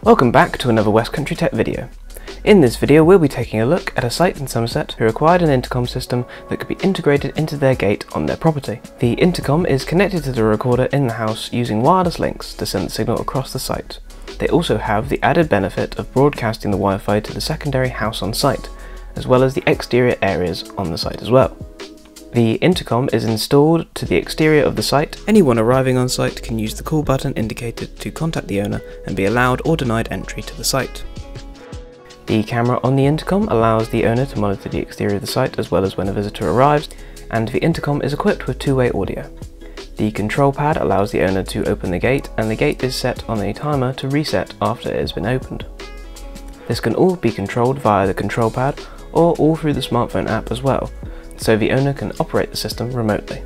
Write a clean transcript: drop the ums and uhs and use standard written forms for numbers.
Welcome back to another West Country Tech video. In this video we'll be taking a look at a site in Somerset who acquired an intercom system that could be integrated into their gate on their property. The intercom is connected to the recorder in the house using wireless links to send the signal across the site. They also have the added benefit of broadcasting the Wi-Fi to the secondary house on site, as well as the exterior areas on the site as well. The intercom is installed to the exterior of the site. Anyone arriving on site can use the call button indicated to contact the owner and be allowed or denied entry to the site. The camera on the intercom allows the owner to monitor the exterior of the site as well as when a visitor arrives, and the intercom is equipped with two-way audio. The control pad allows the owner to open the gate, and the gate is set on a timer to reset after it has been opened. This can all be controlled via the control pad or all through the smartphone app as well, so the owner can operate the system remotely.